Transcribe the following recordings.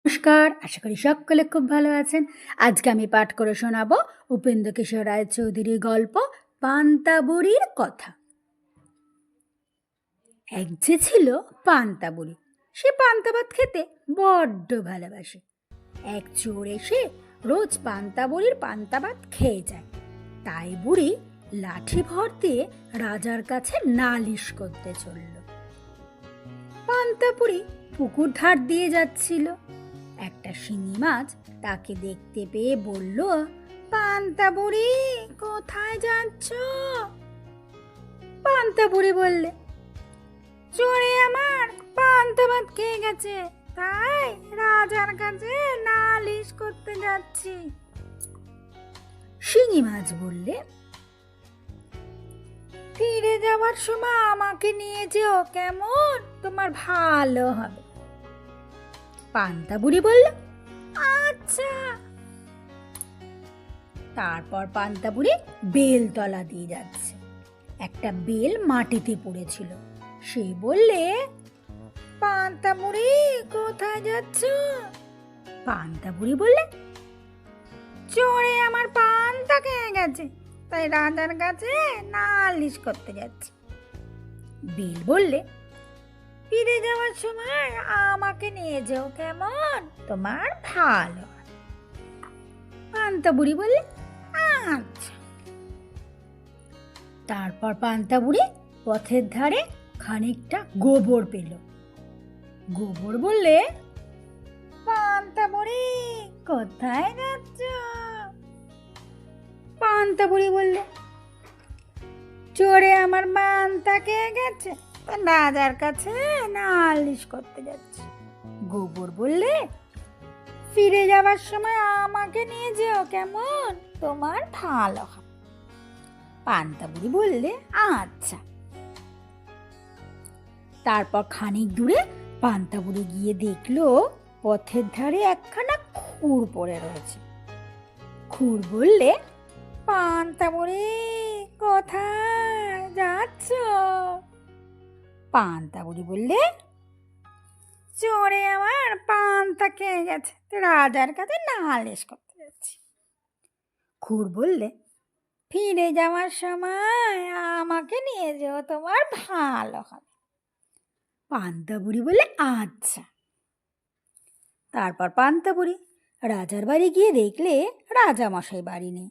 নমস্কার, আশা করি সকলে খুব ভালো আছেন। আজকে আমি পাঠ করে শোনাবো উপেন্দ্রকিশোর রায়চৌধুরীর গল্প পান্তা বুড়ির কথা। এক যে ছিল পান্তা বুড়ি। সে পান্তা ভাত খেতে বড্ড ভালোবাসে। এক চোর এসে রোজ পান্তা বুড়ির পান্তা ভাত খেয়ে যায়। তাই বুড়ি লাঠি ভর দিয়ে রাজার কাছে নালিশ করতে চলল। পান্তা বুড়ি পুকুর ধার দিয়ে যাচ্ছিল। একটা শিঙি মাছ তাকে দেখতে পেয়ে বলল, পান্তা বুড়ি, কোথায় যাচ্ছ? পান্তা বুড়ি বললে, চোরে আমার পান্তা ভাত খেয়ে গেছে, তাই রাজার কাছে নালিশ করতে যাচ্ছি। শিঙি মাছ বললে, ফিরে যাওয়ার সময় আমাকে নিয়ে যেও, কেমন? তোমার ভালো হবে। পান্তা বুড়ি বলল, আচ্ছা। তারপর পান্তা বুড়ি বেলতলা দিয়ে যাচ্ছে। একটা বেল মাটিতে পড়েছিল। সে বললে, পান্তা বুড়ি, কোথায় যাচ্ছ? পান্তা বুড়ি বললে, চোরে আমার পান্তা খেয়ে গেছে, তাই রাজার কাছে নালিশ করতে যাচ্ছি। বেল বললে, ফিরে যাওয়ার সময় আমাকে নিয়ে যেও, কেমন? তোমার ভালো হয়। পান্তা বুড়ি বললে, আচ্ছা। তারপর পান্তা বুড়ি পথের ধারে খানিকটা গোবর পেল। গোবর বললে, পান্তা বুড়ি, কোথায় যাচ্ছ? পান্তা বুড়ি বললে, চোরে আমার পান্তা খেয়ে গেছে, রাজার কাছে নালিশ করতে যাচ্ছে। গোবর বললে, ফিরে যাবার সময় আমাকে নিয়ে যেও, কেমন? তোমার ভালো হয়। পান্তা বুড়ি বললে, আচ্ছা। তারপর খানিক দূরে পান্তা বুড়ি গিয়ে দেখলো পথের ধারে একখানা খুর পড়ে রয়েছে। খুর বললে, পান্তা বুড়ি, কোথায় যাচ্ছ? পান্তা বুড়ি বললে, চোরে আমার পান্তা খেয়ে গেছে, রাজার কাছে নালিশ করতে যাচ্ছি। খুর বললে, ফিরে যাওয়ার সময় আমাকে নিয়ে যেও, তোমার ভালো হবে। পান্তা বুড়ি বললে, আচ্ছা। তারপর পান্তা বুড়ি রাজার বাড়ি গিয়ে দেখলে রাজা মশাই বাড়ি নেই।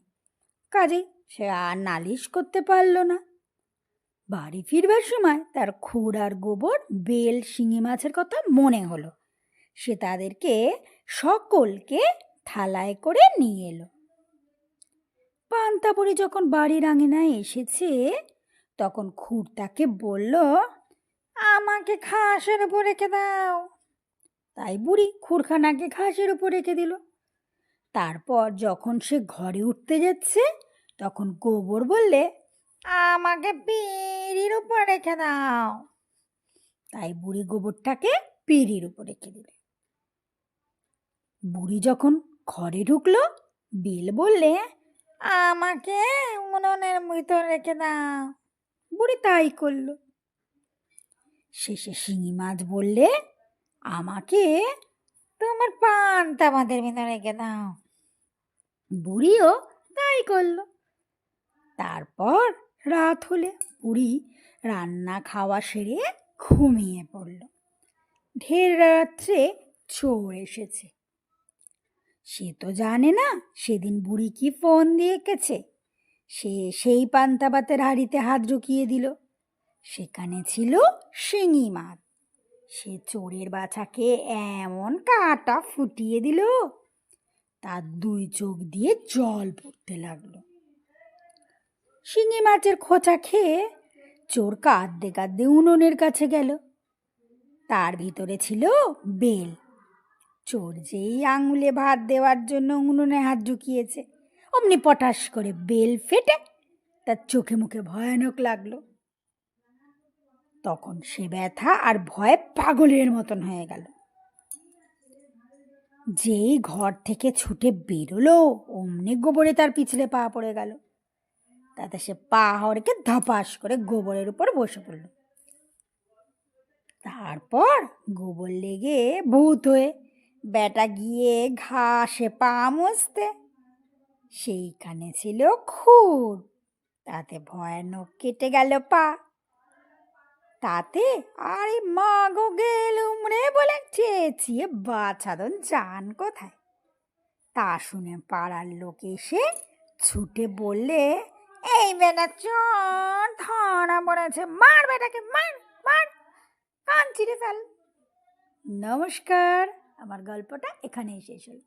কাজেই সে আর নালিশ করতে পারল না। বাড়ি ফিরবার সময় তার খুর আর গোবর, বেল, শিঙি মাছের কথা মনে হলো। সে তাদেরকে সকলকে থালায় করে নিয়ে এলো। পান্তা বুড়ি যখন বাড়ির আঙিনায় এসেছে, তখন খুর তাকে বলল, আমাকে ঘাসের উপর রেখে দাও। তাই বুড়ি খুরখানাকে ঘাসের উপর রেখে দিল। তারপর যখন সে ঘরে উঠতে যাচ্ছে, তখন গোবর বললে, আমাকে পিঁড়ির উপর রেখে দাও। তাই বুড়ি গোবরটাকে পিঁড়ির উপর রেখে দিল। বুড়ি যখন ঘরে ঢুকলো, বেল বললে, আমাকে উনুনের ভিতর রেখে দাও। বুড়ি তাই করলো। শেষে শিঙি মাছ বললে, আমাকে তোমার পান্তা ভাতের ভিতর রেখে দাও। বুড়িও তাই করলো। তারপর রাত হলে বুড়ি রান্না খাওয়া সেরে ঘুমিয়ে পড়ল। ঢের রাত্রে চোর এসেছে। সে তো জানে না সেদিন বুড়ি কি ফোন দিয়ে এঁকেছে। সে সেই পান্তা ভাতের হাঁড়িতে হাত ঢুকিয়ে দিল। সেখানে ছিল শিঙি মাছ। সে চোরের বাছাকে এমন কাটা ফুটিয়ে দিল, তার দুই চোখ দিয়ে জল পড়তে লাগলো। শিঙি মাছের খোঁচা খেয়ে চোর কাঁদতে কাঁদতে উনুনের কাছে গেল। তার ভিতরে ছিল বেল। চোর যেই আঙুলে ভাত দেওয়ার জন্য উনুনে হাত ঢুকিয়েছে, অমনি পটাশ করে বেল ফেটে তার চোখে মুখে ভয়ানক লাগলো। তখন সে ব্যথা আর ভয়ে পাগলের মতন হয়ে গেল। যেই ঘর থেকে ছুটে বেরোলো, অমনি গোবরে তার পিছলে পা পড়ে গেল। তাতে সে পা হড়কে ধপাস করে গোবরের উপর বসে পড়ল। তারপর গোবর লেগে ভূত হয়ে বেটা গিয়ে ঘাসে পা মুছতে, সেইখানে ছিল খুর, তাতে ভয়ানক কেটে গেল পা। তাতে আরে মা গো গেলুম রে বলে চেঁচিয়ে বাছাধন যান কোথায়। তা শুনে পাড়ার লোক এসে ছুটে বললে, এই বেটা চোর ধরা পড়েছে, মার বেটাকে, মার মার, কান ছিঁড়ে ফেল। নমস্কার, আমার গল্পটা এখানেই শেষ হলো।